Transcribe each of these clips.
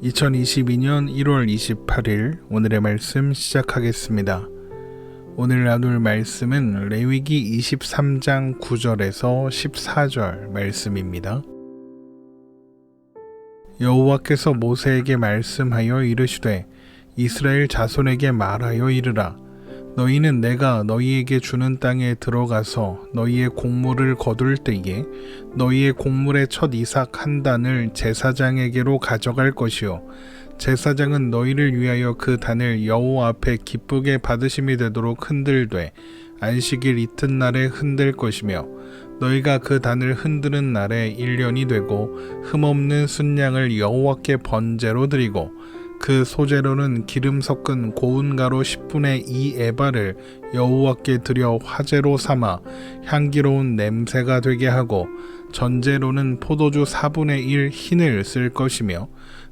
2022년 1월 28일 오늘의 말씀 시작하겠습니다. 오늘 나눌 말씀은 레위기 23장 9절에서 14절 말씀입니다. 여호와께서 모세에게 말씀하여 이르시되 이스라엘 자손에게 말하여 이르라. 너희는 내가 너희에게 주는 땅에 들어가서 너희의 곡물을 거둘 때에 너희의 곡물의 첫 이삭 한 단을 제사장에게로 가져갈 것이요 제사장은 너희를 위하여 그 단을 여호와 앞에 기쁘게 받으심이 되도록 흔들되 안식일 이튿날에 흔들 것이며 너희가 그 단을 흔드는 날에 1년이 되고 흠없는 순양을 여호와께 번제로 드리고 그 소제로는 기름 섞은 고운 가루 10분의 2 에바를 여호와께 드려 화제로 삼아 향기로운 냄새가 되게 하고 전제로는 포도주 4분의 1 흰을 쓸 것이며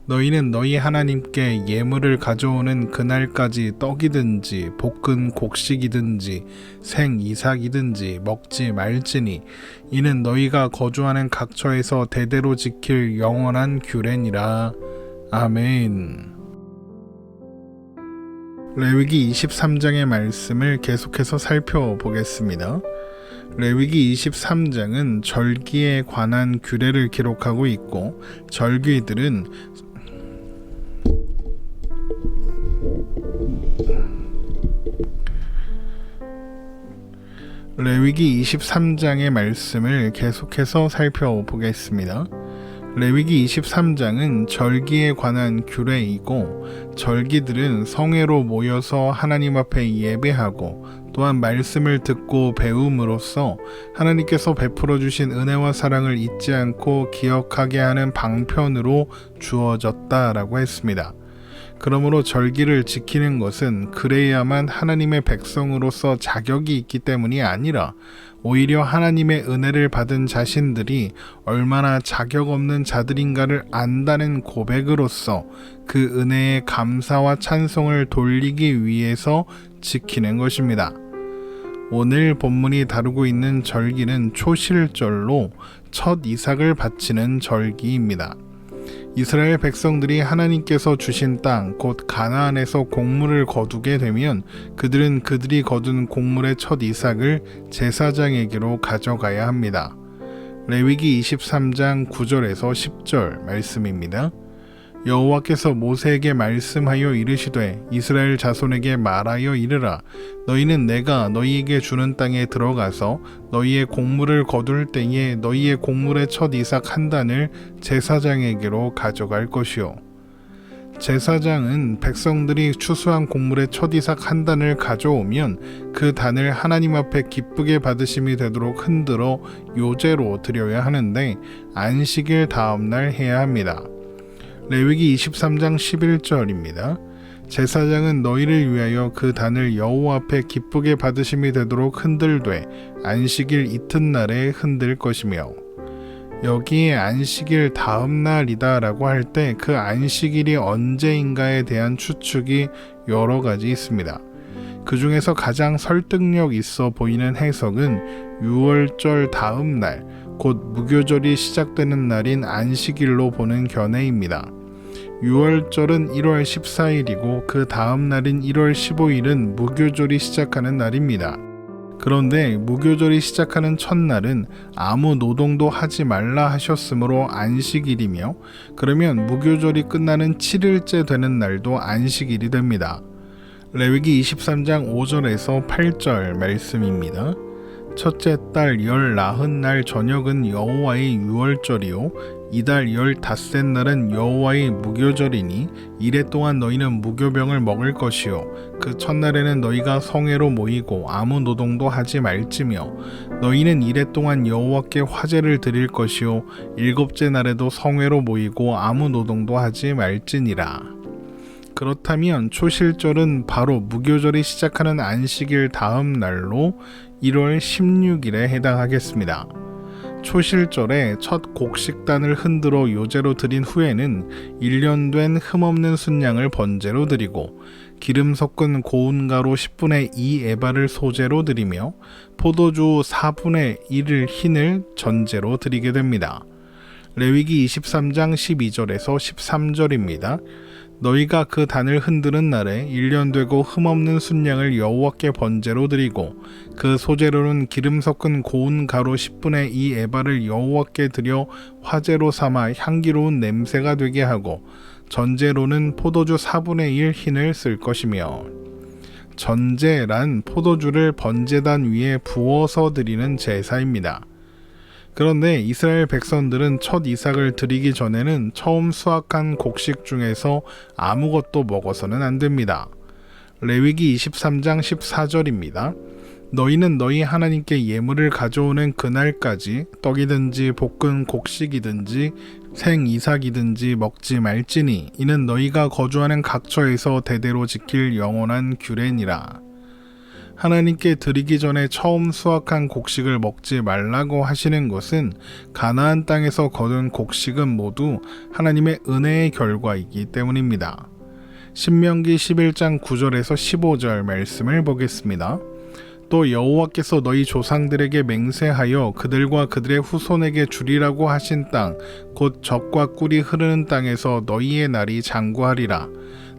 너희는 너희 하나님께 예물을 가져오는 그날까지 떡이든지 볶은 곡식이든지 생 이삭이든지 먹지 말지니 이는 너희가 거주하는 각처에서 대대로 지킬 영원한 규례니라. 아멘. 레위기 23장의 말씀을 계속해서 살펴보겠습니다. 레위기 23장은 절기에 관한 규례를 기록하고 있고 절기들은 레위기 23장의 말씀을 계속해서 살펴보겠습니다. 레위기 23장은 절기에 관한 규례이고 절기들은 성회로 모여서 하나님 앞에 예배하고 또한 말씀을 듣고 배움으로써 하나님께서 베풀어 주신 은혜와 사랑을 잊지 않고 기억하게 하는 방편으로 주어졌다라고 했습니다. 그러므로 절기를 지키는 것은 그래야만 하나님의 백성으로서 자격이 있기 때문이 아니라 오히려 하나님의 은혜를 받은 자신들이 얼마나 자격 없는 자들인가를 안다는 고백으로서 그 은혜의 감사와 찬송을 돌리기 위해서 지키는 것입니다. 오늘 본문이 다루고 있는 절기는 초실절로 첫 이삭을 바치는 절기입니다. 이스라엘 백성들이 하나님께서 주신 땅, 곧 가나안에서 곡물을 거두게 되면 그들은 그들이 거둔 곡물의 첫 이삭을 제사장에게로 가져가야 합니다. 레위기 23장 9절에서 10절 말씀입니다. 여호와께서 모세에게 말씀하여 이르시되 이스라엘 자손에게 말하여 이르라. 너희는 내가 너희에게 주는 땅에 들어가서 너희의 곡물을 거둘 때에 너희의 곡물의 첫 이삭 한 단을 제사장에게로 가져갈 것이요 제사장은 백성들이 추수한 곡물의 첫 이삭 한 단을 가져오면 그 단을 하나님 앞에 기쁘게 받으심이 되도록 흔들어 요제로 드려야 하는데 안식일 다음날 해야 합니다. 레위기 23장 11절입니다. 제사장은 너희를 위하여 그 단을 여호와 앞에 기쁘게 받으심이 되도록 흔들되 안식일 이튿날에 흔들 것이며 여기에 안식일 다음날이다 라고 할 때 그 안식일이 언제인가에 대한 추측이 여러 가지 있습니다. 그 중에서 가장 설득력 있어 보이는 해석은 6월절 다음날 곧 무교절이 시작되는 날인 안식일로 보는 견해입니다. 6월절은 1월 14일이고 그 다음 날인 1월 15일은 무교절이 시작하는 날입니다. 그런데 무교절이 시작하는 첫날은 아무 노동도 하지 말라 하셨으므로 안식일이며 그러면 무교절이 끝나는 7일째 되는 날도 안식일이 됩니다. 레위기 23장 5절에서 8절 말씀입니다. 첫째 달 열 나흔 날 저녁은 여호와의 유월절이요 이달 15셋 날은 여호와의 무교절이니 이래 동안 너희는 무교병을 먹을 것이요 그 첫날에는 너희가 성회로 모이고 아무 노동도 하지 말지며 너희는 이래 동안 여호와께 화제를 드릴 것이요 일곱째 날에도 성회로 모이고 아무 노동도 하지 말지니라. 그렇다면 초실절은 바로 무교절이 시작하는 안식일 다음 날로 1월 16일에 해당하겠습니다. 초실절에 첫 곡식단을 흔들어 요제로 드린 후에는 1년 된 흠없는 순양을 번제로 드리고 기름 섞은 고운 가루 10분의 2 에바를 소제로 드리며 포도주 4분의 1을 흰을 전제로 드리게 됩니다. 레위기 23장 12절에서 13절입니다. 너희가 그 단을 흔드는 날에 1년 되고 흠없는 순양을 여호와께 번제로 드리고 그 소재로는 기름 섞은 고운 가루 10분의 2 에바를 여호와께 드려 화제로 삼아 향기로운 냄새가 되게 하고 전제로는 포도주 4분의 1 흰을 쓸 것이며 전제란 포도주를 번제단 위에 부어서 드리는 제사입니다. 그런데 이스라엘 백성들은 첫 이삭을 드리기 전에는 처음 수확한 곡식 중에서 아무것도 먹어서는 안 됩니다. 레위기 23장 14절입니다. 너희는 너희 하나님께 예물을 가져오는 그날까지 떡이든지 볶은 곡식이든지 생 이삭이든지 먹지 말지니 이는 너희가 거주하는 각처에서 대대로 지킬 영원한 규례니라. 하나님께 드리기 전에 처음 수확한 곡식을 먹지 말라고 하시는 것은 가나안 땅에서 거둔 곡식은 모두 하나님의 은혜의 결과이기 때문입니다. 신명기 11장 9절에서 15절 말씀을 보겠습니다. 또 여호와께서 너희 조상들에게 맹세하여 그들과 그들의 후손에게 주리라고 하신 땅 곧 젖과 꿀이 흐르는 땅에서 너희의 날이 장구하리라.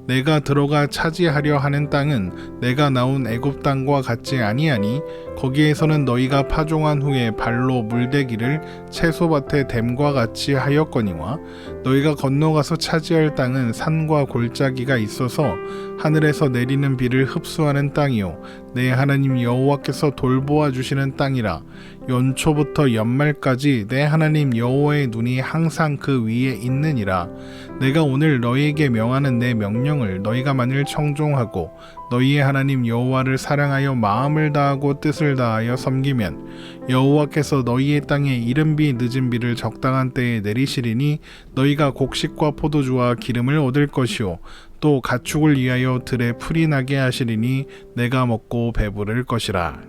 내가 들어가 차지하려 하는 땅은 내가 나온 애굽 땅과 같지 아니하니 거기에서는 너희가 파종한 후에 발로 물대기를 채소밭에 댐과 같이 하였거니와 너희가 건너가서 차지할 땅은 산과 골짜기가 있어서 하늘에서 내리는 비를 흡수하는 땅이요 내 하나님 여호와께서 돌보아 주시는 땅이라. 연초부터 연말까지 내 하나님 여호와의 눈이 항상 그 위에 있느니라. 내가 오늘 너희에게 명하는 내 명령을 너희가 만일 청종하고 너희의 하나님 여호와를 사랑하여 마음을 다하고 뜻을 다하여 섬기면 여호와께서 너희의 땅에 이른비 늦은비를 적당한 때에 내리시리니 너희가 곡식과 포도주와 기름을 얻을 것이요 또 가축을 위하여 들에 풀이 나게 하시리니 내가 먹고 배부를 것이라.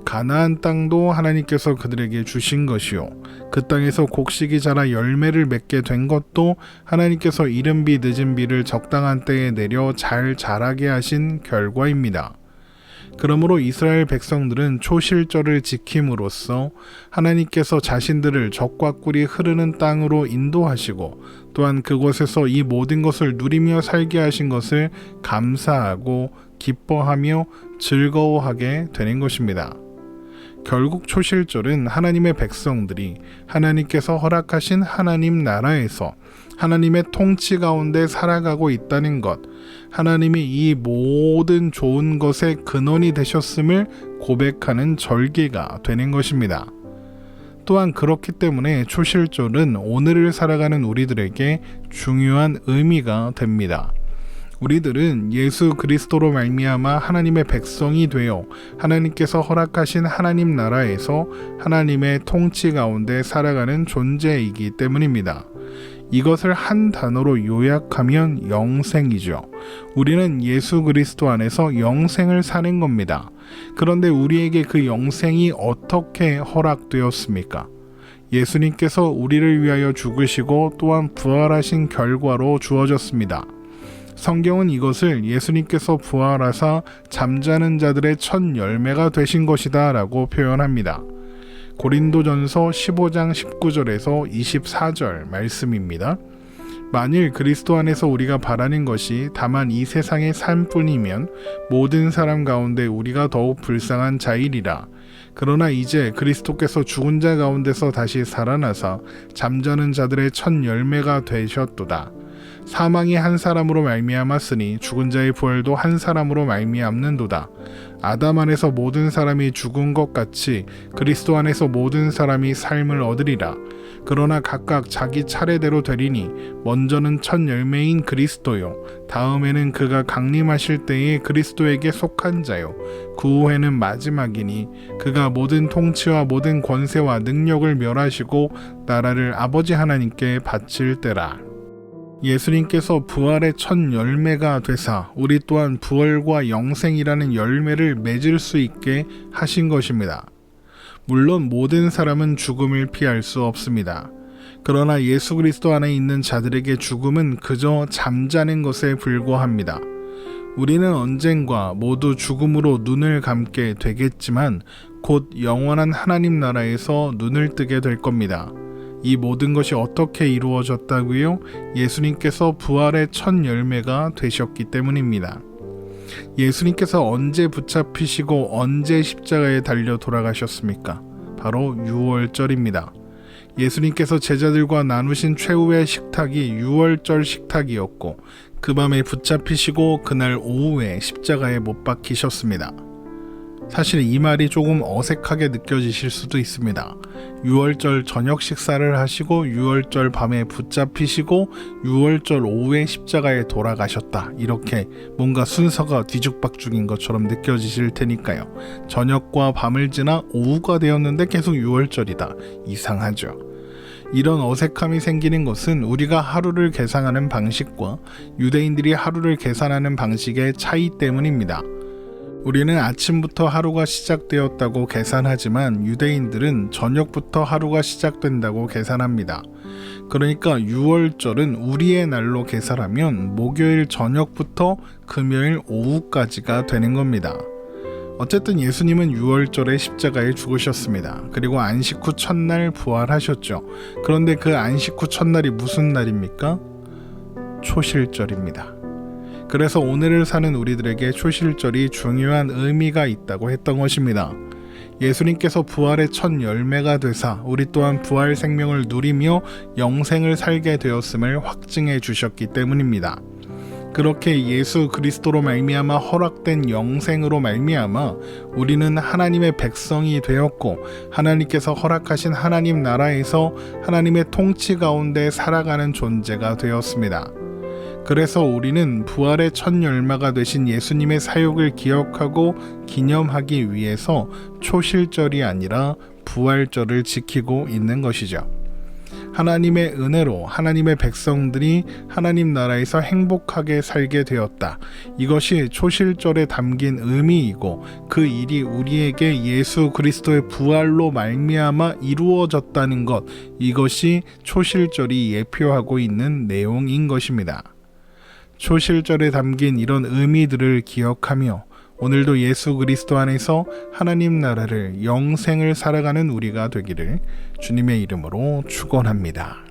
가나안 땅도 하나님께서 그들에게 주신 것이요 그 땅에서 곡식이 자라 열매를 맺게 된 것도 하나님께서 이른비 늦은비를 적당한 때에 내려 잘 자라게 하신 결과입니다. 그러므로 이스라엘 백성들은 초실절을 지킴으로써 하나님께서 자신들을 젖과 꿀이 흐르는 땅으로 인도하시고 또한 그곳에서 이 모든 것을 누리며 살게 하신 것을 감사하고 기뻐하며 즐거워하게 되는 것입니다. 결국 초실절은 하나님의 백성들이 하나님께서 허락하신 하나님 나라에서 하나님의 통치 가운데 살아가고 있다는 것, 하나님이 이 모든 좋은 것의 근원이 되셨음을 고백하는 절기가 되는 것입니다. 또한 그렇기 때문에 초실절은 오늘을 살아가는 우리들에게 중요한 의미가 됩니다. 우리들은 예수 그리스도로 말미암아 하나님의 백성이 되어 하나님께서 허락하신 하나님 나라에서 하나님의 통치 가운데 살아가는 존재이기 때문입니다. 이것을 한 단어로 요약하면 영생이죠. 우리는 예수 그리스도 안에서 영생을 사는 겁니다. 그런데 우리에게 그 영생이 어떻게 허락되었습니까? 예수님께서 우리를 위하여 죽으시고 또한 부활하신 결과로 주어졌습니다. 성경은 이것을 예수님께서 부활하사 잠자는 자들의 첫 열매가 되신 것이다 라고 표현합니다. 고린도전서 15장 19절에서 24절 말씀입니다. 만일 그리스도 안에서 우리가 바라는 것이 다만 이 세상의 삶뿐이면 모든 사람 가운데 우리가 더욱 불쌍한 자이리라. 그러나 이제 그리스도께서 죽은 자 가운데서 다시 살아나사 잠자는 자들의 첫 열매가 되셨도다. 사망이 한 사람으로 말미암았으니 죽은 자의 부활도 한 사람으로 말미암는도다. 아담 안에서 모든 사람이 죽은 것 같이 그리스도 안에서 모든 사람이 삶을 얻으리라. 그러나 각각 자기 차례대로 되리니 먼저는 첫 열매인 그리스도요 다음에는 그가 강림하실 때에 그리스도에게 속한 자요 그 후에는 마지막이니 그가 모든 통치와 모든 권세와 능력을 멸하시고 나라를 아버지 하나님께 바칠 때라. 예수님께서 부활의 첫 열매가 되사 우리 또한 부활과 영생이라는 열매를 맺을 수 있게 하신 것입니다. 물론 모든 사람은 죽음을 피할 수 없습니다. 그러나 예수 그리스도 안에 있는 자들에게 죽음은 그저 잠자는 것에 불과합니다. 우리는 언젠가 모두 죽음으로 눈을 감게 되겠지만 곧 영원한 하나님 나라에서 눈을 뜨게 될 겁니다. 이 모든 것이 어떻게 이루어졌다고요? 예수님께서 부활의 첫 열매가 되셨기 때문입니다. 예수님께서 언제 붙잡히시고 언제 십자가에 달려 돌아가셨습니까? 바로 유월절입니다. 예수님께서 제자들과 나누신 최후의 식탁이 유월절 식탁이었고 그 밤에 붙잡히시고 그날 오후에 십자가에 못 박히셨습니다. 사실 이 말이 조금 어색하게 느껴지실 수도 있습니다. 유월절 저녁 식사를 하시고 유월절 밤에 붙잡히시고 유월절 오후에 십자가에 돌아가셨다. 이렇게 뭔가 순서가 뒤죽박죽인 것처럼 느껴지실 테니까요. 저녁과 밤을 지나 오후가 되었는데 계속 유월절이다. 이상하죠. 이런 어색함이 생기는 것은 우리가 하루를 계산하는 방식과 유대인들이 하루를 계산하는 방식의 차이 때문입니다. 우리는 아침부터 하루가 시작되었다고 계산하지만 유대인들은 저녁부터 하루가 시작된다고 계산합니다. 그러니까 유월절은 우리의 날로 계산하면 목요일 저녁부터 금요일 오후까지가 되는 겁니다. 어쨌든 예수님은 유월절에 십자가에 죽으셨습니다. 그리고 안식 후 첫날 부활하셨죠. 그런데 그 안식 후 첫날이 무슨 날입니까? 초실절입니다. 그래서 오늘을 사는 우리들에게 초실절이 중요한 의미가 있다고 했던 것입니다. 예수님께서 부활의 첫 열매가 되사 우리 또한 부활 생명을 누리며 영생을 살게 되었음을 확증해 주셨기 때문입니다. 그렇게 예수 그리스도로 말미암아 허락된 영생으로 말미암아 우리는 하나님의 백성이 되었고 하나님께서 허락하신 하나님 나라에서 하나님의 통치 가운데 살아가는 존재가 되었습니다. 그래서 우리는 부활의 첫 열매가 되신 예수님의 사역을 기억하고 기념하기 위해서 초실절이 아니라 부활절을 지키고 있는 것이죠. 하나님의 은혜로 하나님의 백성들이 하나님 나라에서 행복하게 살게 되었다. 이것이 초실절에 담긴 의미이고 그 일이 우리에게 예수 그리스도의 부활로 말미암아 이루어졌다는 것, 이것이 초실절이 예표하고 있는 내용인 것입니다. 초실절에 담긴 이런 의미들을 기억하며 오늘도 예수 그리스도 안에서 하나님 나라를 영생을 살아가는 우리가 되기를 주님의 이름으로 축원합니다.